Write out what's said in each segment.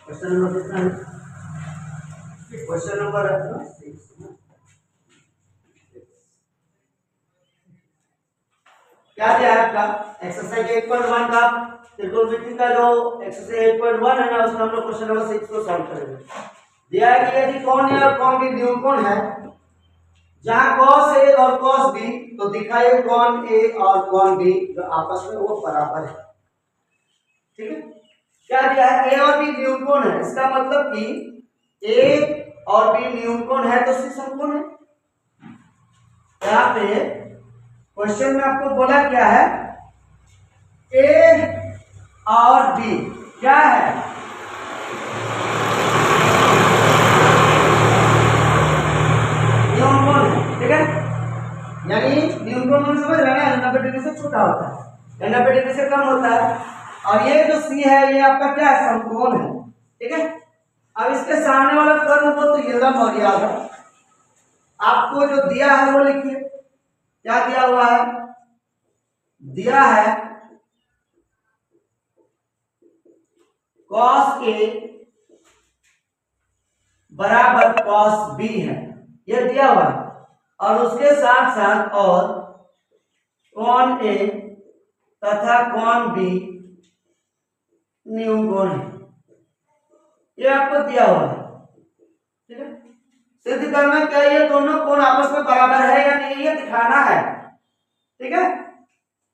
Question number कितना है? Question number अपना 6। क्या दिया है आपका? एक्सरसाइज 8.1 का त्रिकोणमिति का जो एक्सरसाइज 8.1 है ना, उसमें हम लोग क्वेश्चन नंबर 6 को सॉल्व करेंगे। दिया है कि यदि कौन ए और कौन बी निरूपण है, जहां cos a और cos b, तो दिखाइए कौन a और कौन b जो आपस में वो बराबर है। ठीक है, क्या दिया है? a और b निरूपण है, इसका मतलब कि a और b निरूपण है तो सी समकोण है। यहाँ पे क्वेश्चन में आपको बोला क्या है? a और b क्या है? निरूपण है। ठीक है, यानी निरूपण समझ रहे हैं, 90 डिग्री से छोटा होता है, 90 डिग्री से कम होता है। और ये जो सी है ये आपका क्या है? समकोण है। ठीक है, अब इसके सामने वाला कर्व को तो ये लंब और याद है, आपको जो दिया है वो लिखिए। क्या दिया हुआ है? दिया है cos a बराबर cos b है, ये दिया हुआ है। और उसके साथ साथ और कौन a तथा कौन b निरूपण है, ये आपको दिया हुआ है। ठीक है, सिद्ध करना क्या? ये दोनों कोण आपस में बराबर है या नहीं, ये दिखाना है। ठीक है,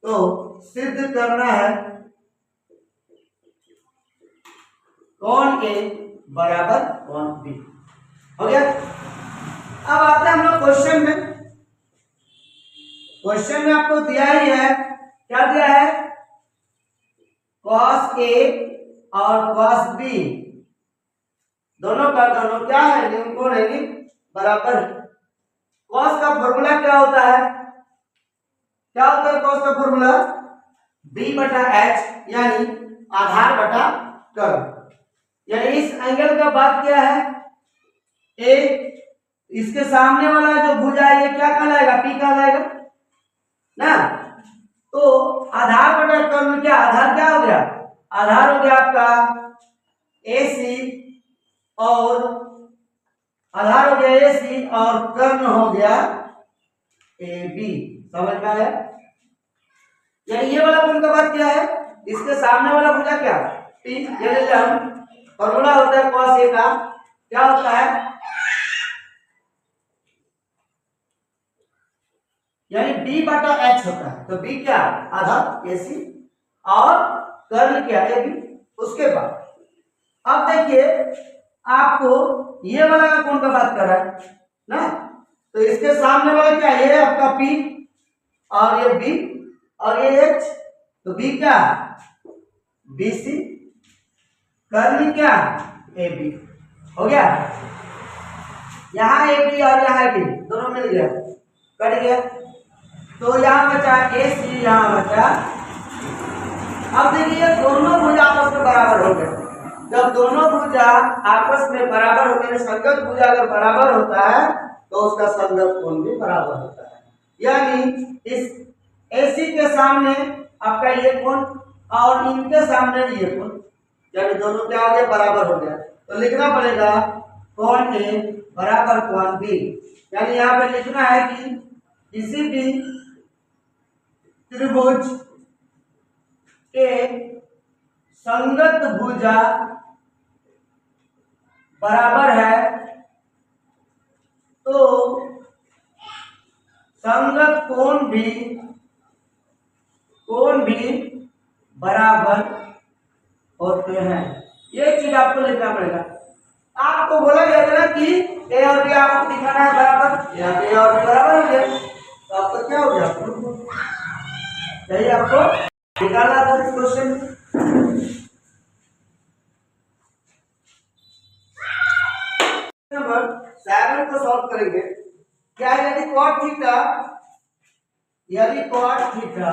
तो सिद्ध करना है कौन ए बराबर कौन बी। हो गया। अब आते हैं हम लोग क्वेश्चन में। क्वेश्चन में आपको दिया ही है, क्या दिया है? cos a और cos b दोनों का दोनों क्या है? निरूपण है, बराबर है। cos का फॉर्मूला क्या होता है? क्या होता है cos का फॉर्मूला? b बटा h यानी आधार बटा कर्व। यानी इस एंगल का बात क्या है? a, इसके सामने वाला जो भुजा है ये क्या कहलाएगा? p कहलाएगा ना। तो आधार बटा कर्व में क्या आधार क्या हो गया? आधार हो गया आपका AC और आधार हो गया AC और कर्ण हो गया AB। समझ में आया? यानी ये वाला कोण का बात क्या है? इसके सामने वाला भुजा क्या? P। ये ले हम फॉर्मूला होता है cos A का, क्या होता है? यानी b बटा h होता है। तो b क्या? आधार AC और कर्ण क्या? AB। उसके बाद अब देखिए आपको ये वाला का कौन का बात कर रहा है ना, तो इसके सामने वाला क्या? ये आपका P और ये B और ये H, तो B क्या? BC, कर्ण क्या? AB। हो गया। यहाँ AB और यहाँ AB दोनों मिल गया, कट गया, तो यहाँ बचा AC, यहाँ बचा। अब देखिए दोनों भुजा आपस में बराबर हो गए। जब दोनों भुजा आपस में बराबर होते हैं, संगत भुजा अगर बराबर होता है तो उसका संगत कोण भी बराबर होता है। यानी इस AC के सामने आपका ये कोण और इनके सामने ये कोण, यानी दोनों क्या हो गया? बराबर हो गया। तो लिखना पड़ेगा कौन A बराबर कौन B। यानी यहाँ पे लिखना है कि किसी भी त्रिभुज के संगत भुजा बराबर है तो संगत कोण भी बराबर होते हैं। ये चीज आपको लिखना पड़ेगा। आपको बोला गया था ना कि ए और बी आपको दिखाना है बराबर, यहाँ पे और बी बराबर हो गया, तो आपको क्या हो गया? सही आपको निकालना था इस क्वेश्चन। नंबर 7 को सॉल्व करेंगे। क्या? यदि cot थीटा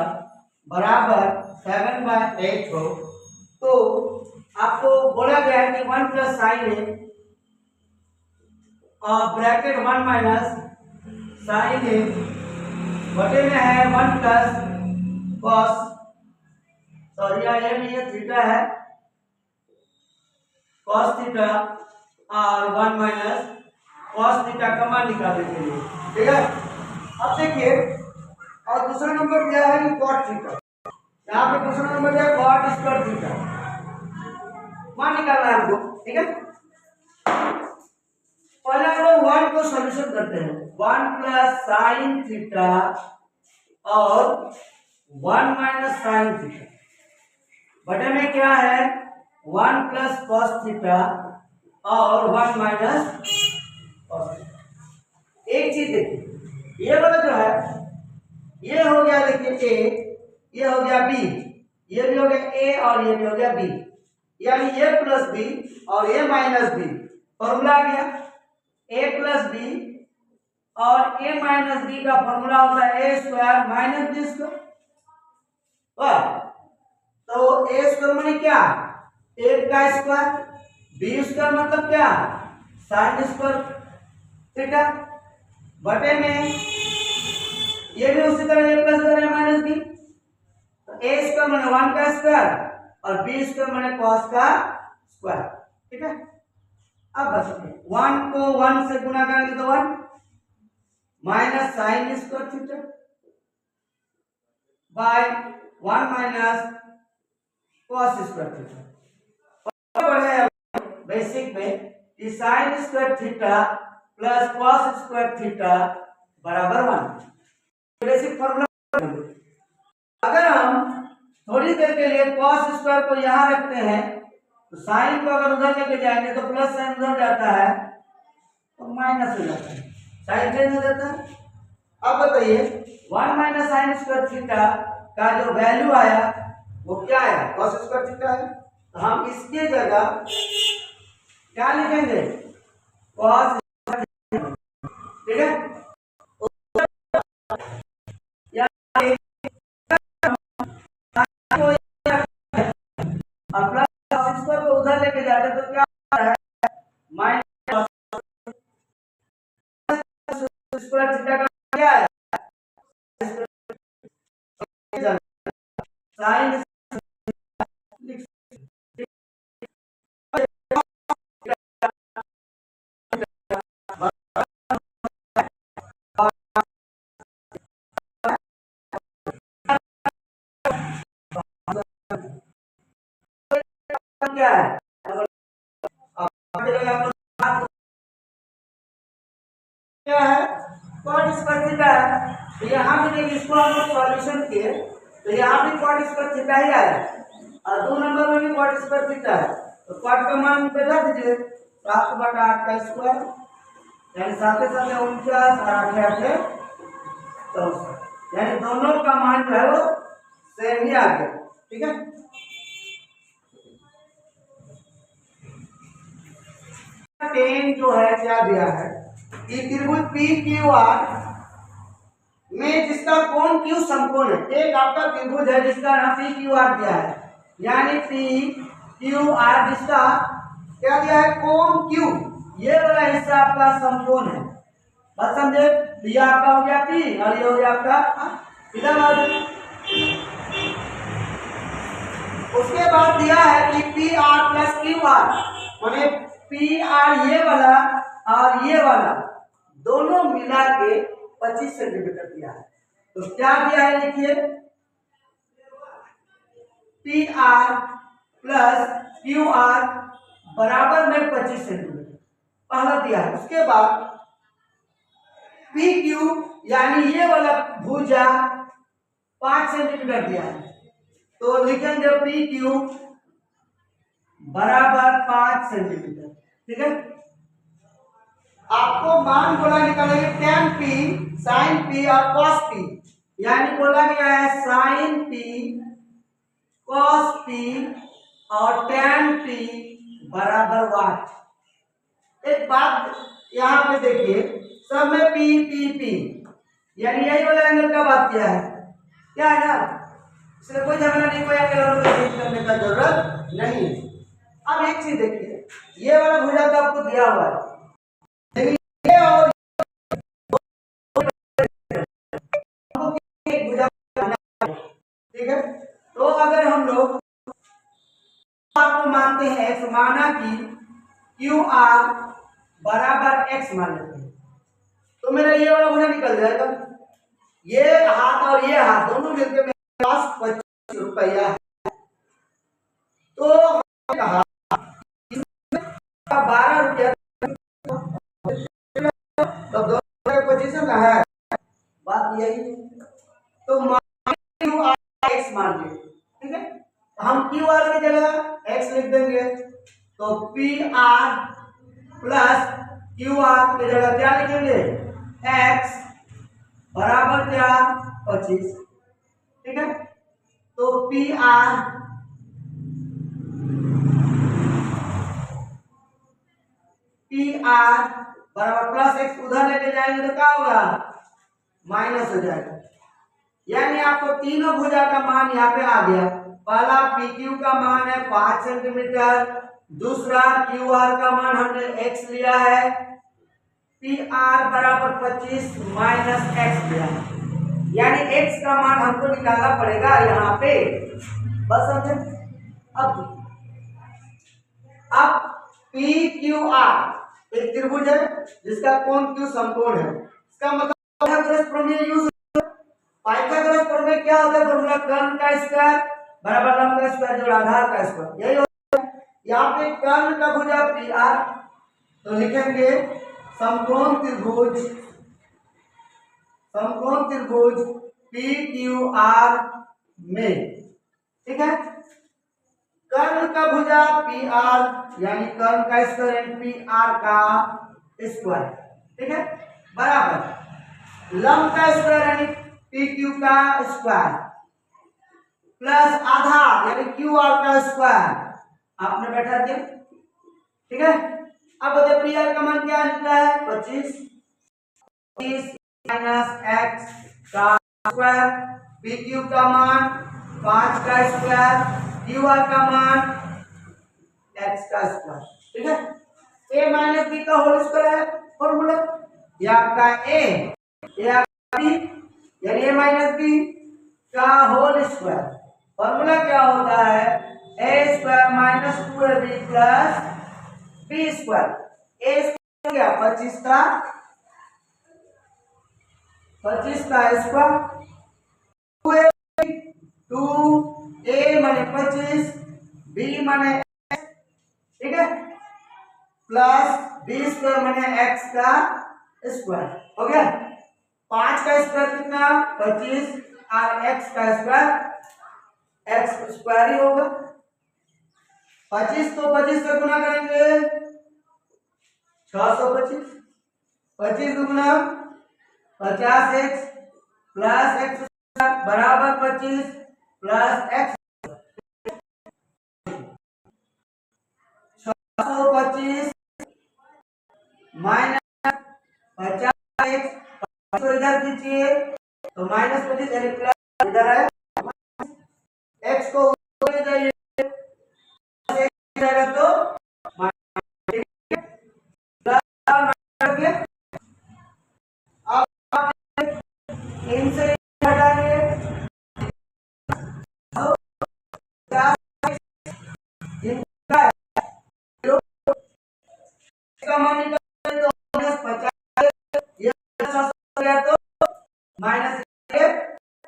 बराबर 7/8 हो तो आपको बोला गया है कि 1 प्लस साइन ए और ब्रैकेट 1 माइनस साइन ए बटे में है 1 प्लस कॉस, सॉरी ये थीटा है, cos थीटा और 1 माइनस cos थीटा का मान निकालने के लिए। ठीक है, अब देखिए और दूसरा नंबर दिया है कि cot थीटा, यहाँ पे दूसरा नंबर दिया cot स्क्वायर थीटा, मान निकालना है हमको। ठीक है, पहले हम लोग 1 को सॉल्यूशन करते हैं। 1 प्लस साइन थीटा और 1 माइनस साइन थीटा बटे में क्या है 1 प्लस कॉस थीटा और 1 माइनस कॉस थीटा। एक चीज देखिए, ये वाला जो है ये हो गया, देखिए ए, ये हो गया बी, ये भी हो गया ए और ये भी हो गया बी, यानी ए प्लस बी और ए माइनस बी। फॉर्मूला आ गया ए प्लस बी और ए माइनस बी का फॉर्मूला होता है A square minus B square. तो ए स्क्वायर माने क्या, ए का स्क्वायर, बी स्क्वायर मतलब क्या साइन स्क्वायर थीटा बटे में ये भी उसी तरह ए प्लस बी माइनस बी। तो ए स्क्वायर माने 1 का स्क्वायर और बी स्क्वायर माने cos का स्क्वायर। ठीक है, अब बचते 1 को 1 से गुणा करेंगे तो 1 minus sine square theta by 1 minus cos square theta. बढ़े बेसिक में कि sine square theta plus cos square theta बराबर 1, बेसिक फॉर्मूला। अगर हम थोड़ी देर के लिए cos स्क्वायर को यहाँ रखते हैं तो साइन को अगर उधर लेके जाएंगे तो प्लस साइन उधर जाता है तो माइनस हो जाता है, साइन चेंज हो जाता है। अब बताइए 1 माइनस साइन स्क्वायर थीटा का जो वैल्यू आया वो क्या है cos स्क्वायर थीटा है। तो हम इसके जगह क्या लिखेंगे cos। ठीक है, और प्लस स्क्वायर को उधर लेके जाते तो क्या है माइनस स्क्वायर थीटा का क्या है साइन क्या है क्या है cot स्क्वायर थीटा है। तो यहाँ भी देखिए इसको हम लोग सॉल्यूशन किए तो यहाँ भी cot स्क्वायर थीटा ही आया और 2 नंबर में भी cot स्क्वायर थीटा है। तो cot का मान बैठा दीजिए 7/8 का स्क्वायर यानी 7 7 49 और 8 8 64, यानी दोनों का मान जो है वो सेम ही आ गया। ठीक है, टेन जो है क्या दिया है कि त्रिभुज पी क्यू आर में जिसका कोण क्यू समकोण है। एक आपका त्रिभुज है जिसका नाम पी क्यू आर दिया है, यानी पी क्यू आर जिसका क्या दिया है कोण क्यू, ये वाला हिस्सा आपका समकोण है। बात समझे, ये आपका हो गया पी और ये हो गया आपका इधर। उसके बाद दिया है कि P R plus Q R माने पी आर ये वाला और ये वाला दोनों मिला के 25 सेंटीमीटर दिया है। तो क्या दिया है लिखिए P R plus Q R बराबर में 25 सेंटीमीटर पहला दिया है। उसके बाद पी क्यू यानी ये वाला भुजा 5 सेंटीमीटर दिया है, तो लिखेंगे पी क्यू बराबर 5 सेंटीमीटर। ठीक है, आपको मान बोला निकालेंगे tan p sin p और cos p, यानी बोला गया है sin p cos p और tan p बराबर 1। एक बात यहाँ पे देखिए सब में p p p यानी यही वाला एंगल का बात किया है, क्या है ना, इसलिए कोई झगड़ा नहीं, कोई एंगल चेंज करने का जरूरत नहीं। अब एक चीज देखिए ये वाला भुजा तो आपको दिया हुआ है, ये और एक भुजा, ठीक है। तो अगर हम लोग आपको मानते हैं माना कि क्यू आर बराबर एक्स मान लेते हैं, तो मेरा ये वाला भुजा निकल जाएगा। ये हाथ और ये हाथ दोनों मिलकर मेरे पास 25 रुपया है। तो हमने कहा 12 रुपया, तो दोनों का पोजीशन है, बात यही। तो क्यू आर एक्स मान लिया, ठीक है। हम क्यू आर की जगह एक्स लिख देंगे, तो P R plus Q R की जगह क्या लिखेंगे, एक्स बराबर क्या, 25, ठीक है। तो पी आर बराबर प्लस एक्स उधर लेके जाएंगे तो क्या होगा, माइनस हो जाएगा। यानी आपको तीनों भुजा का मान यहाँ पे आ गया। पहला पी क्यू का मान है 5 सेंटीमीटर, दूसरा क्यू आर का मान हमने एक्स लिया है, पी आर बराबर 25 माइनस एक्स लिया है, यानी एक्स का मान हमको निकालना पड़ेगा यहाँ पे, बस समझे। अब पी क्यू आर एक त्रिभुज है जिसका कोण क्यू समकोण है, इसका मतलब पाइथागोरस प्रमेय यूज। पाइथागोरस प्रमेय क्या होता है, फॉर्मूला कर्ण का स्क्वायर बराबर लंब का स्क्वायर जोड़ आधार का स्क्वायर, यही होता है। यहाँ पे कर्ण का भुजा पी आर, तो लिखेंगे समकोण त्रिभुज पी क्यू आर में, ठीक है। कर्ण का भुजा पी आर यानी कर्ण का स्क्वायर पी आर का स्क्वायर, ठीक है, बराबर लंब का स्क्वायर यानी पी क्यू का स्क्वायर प्लस आधार यानी क्यू आर का स्क्वायर आपने बैठा दिया, ठीक है। अब बताइए पी आर का मान क्या निकला है, 25 माइनस एक्स का स्क्वायर, पी क्यू का मान 5 का स्क्वायर, क्यू आर का मान एक्स का स्क्वायर, ठीक है। ए माइनस बी का होल स्क्वायर है फॉर्मूला, ये आपका ए आपका बी यानी ए माइनस बी का होल स्क्वायर। फॉर्मूला क्या होता है, A square minus 2ab plus B square. A square क्या 25 का स्क्वायर, 2a माने 25 b माने x, ठीक है, प्लस बी स्क्वायर माने x का स्क्वायर, हो गया। 5 का स्क्वायर कितना 25 और x का स्क्वायर x स्क्वायर ही होगा। 25 तो 25 से गुना करेंगे 625, 25 गुना 50x प्लस x बराबर 25 प्लस x 625 माइनस 50x, तो इधर कीजिए तो माइनस 25 यानी प्लस इधर है, x को ऊपर ले जाइए जाएगा तो इनसे हटाइए इसका मान निकालें तो -50 ये हो गया तो माइनस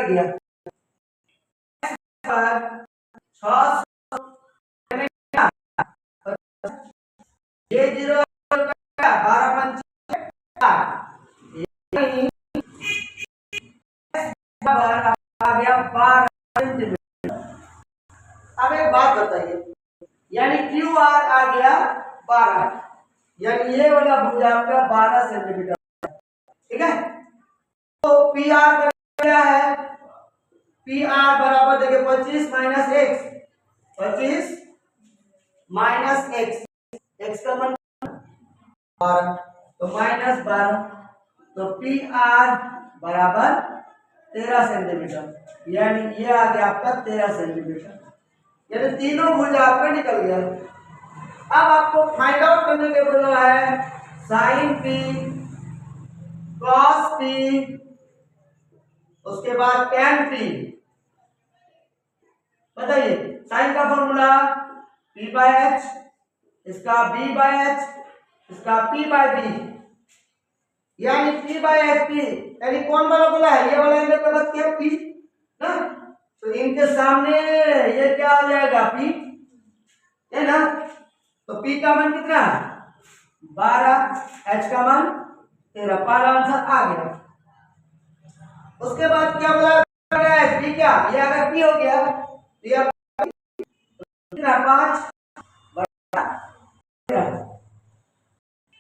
गया 600 ये 0 12 आ गया 12 सेंटीमीटर। अब एक बात बताइए, यानी क्यू आर आ गया 12, यानी ये वाला भुजा आपका 12 सेंटीमीटर, ठीक है। तो पी आर क्या है, पी आर बराबर देखिए 25 minus x, 25 minus x, x का मान 12 तो माइनस 12, तो पी आर बराबर 13 सेंटीमीटर, यानी ये आ गया आपका 13 सेंटीमीटर, यानी तीनों भुजा आपका निकल गया। अब आपको फाइंड आउट करने के बोला है साइन पी कॉस पी उसके बाद टैन पी। बताइए साइन का फॉर्मूला p/h इसका b बाय एच, इसका p बाय बी, यानी p बाय एच पी, यानी कौन वाला बोला है, ये वाला एंगल का बात क्या है p ना, तो इनके सामने ये क्या आ जाएगा p है ना, तो p का मान कितना है 12, h का मान 13, पहला आंसर आ गया। उसके बाद क्या बोला है p क्या, ये अगर p हो गया तो ये कितना 5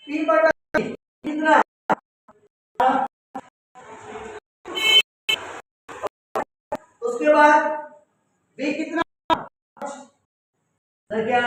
p बटा कितना, उसके बाद b कितना, तो क्या